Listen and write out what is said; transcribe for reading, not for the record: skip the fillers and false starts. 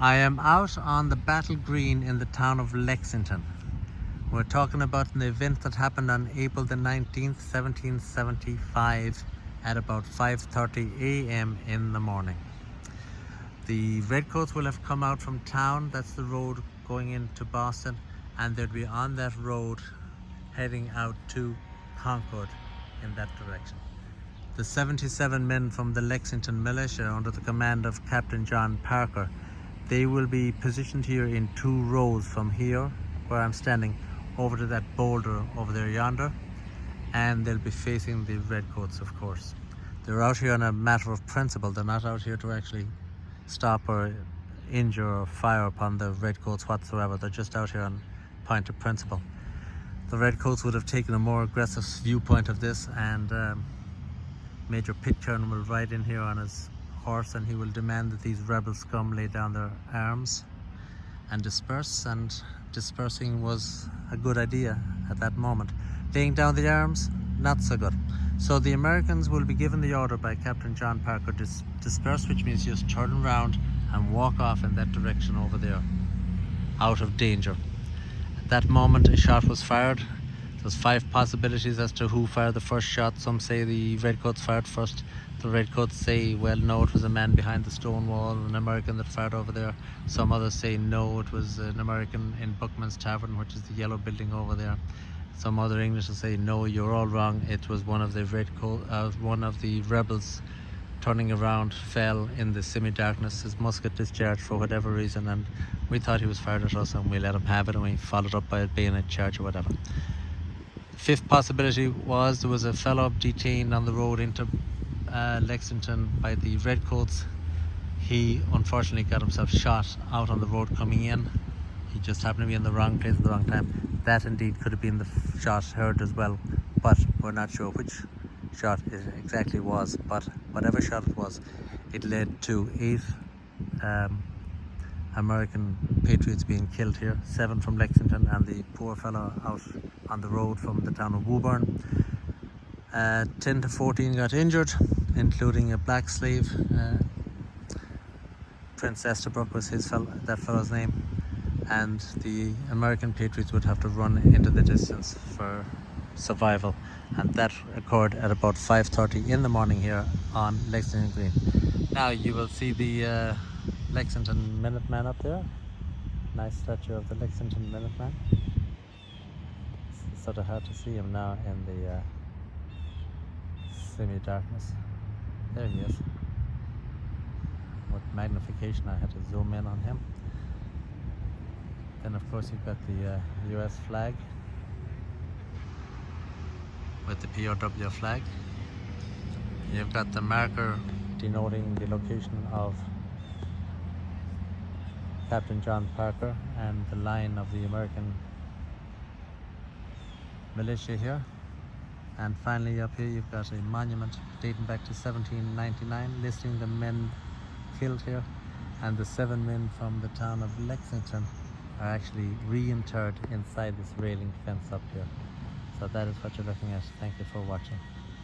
I am out on the battle green in the town of Lexington. We're talking about an event that happened on April the 19th, 1775 at about 5:30 a.m. in the morning. The Redcoats will have come out from town, that's the road going into Boston, and they'll be on that road heading out to Concord in that direction. The 77 men from the Lexington militia under the command of Captain John Parker, they will be positioned here in two rows from here where I'm standing over to that boulder over there yonder, and they'll be facing the Redcoats, of course. They're out here on a matter of principle. They're not out here to actually stop or injure or fire upon the Redcoats whatsoever. They're just out here on point of principle. The Redcoats would have taken a more aggressive viewpoint of this, and Major Pitcairn will ride in here on his horse, and he will demand that these rebel scum lay down their arms and disperse, and dispersing was a good idea at that moment. Laying down the arms, not so good. So the Americans will be given the order by Captain John Parker to disperse, which means just turn around and walk off in that direction over there, out of danger. At that moment a shot was fired. There's 5 possibilities as to who fired the first shot. Some say the Redcoats fired first. The Redcoats say, well, no, it was a man behind the stone wall, an American that fired over there. Some others say, no, it was an American in Buckman's Tavern, which is the yellow building over there. Some other English will say, no, you're all wrong. It was one of the rebels turning around, fell in the semi-darkness. His musket discharged for whatever reason, and we thought he was fired at us, and we let him have it, and we followed up by a bayonet charge or whatever. 5th possibility was there was a fellow detained on the road into Lexington by the Redcoats. He unfortunately got himself shot out on the road coming in. He just happened to be in the wrong place at the wrong time. That indeed could have been the shot heard as well, but we're not sure which shot it exactly was. But whatever shot it was, it led to 8 American patriots being killed here, 7 from Lexington, and the poor fellow out on the road from the town of Woburn. 10 to 14 got injured, including a black slave. Prince Estabrook was that fellow's name, and the American patriots would have to run into the distance for survival, and that occurred at about 5:30 in the morning here on Lexington Green. Now you will see the Lexington Minuteman up there. Nice statue of the Lexington Minuteman. It's sort of hard to see him now in the semi-darkness. There he is. With magnification I had to zoom in on him. Then of course you've got the US flag with the POW flag. You've got the marker denoting the location of Captain John Parker and the line of the American militia here. And finally up here you've got a monument dating back to 1799 listing the men killed here, and the 7 men from the town of Lexington are actually reinterred inside this railing fence up here. So that is what you're looking at. Thank you for watching.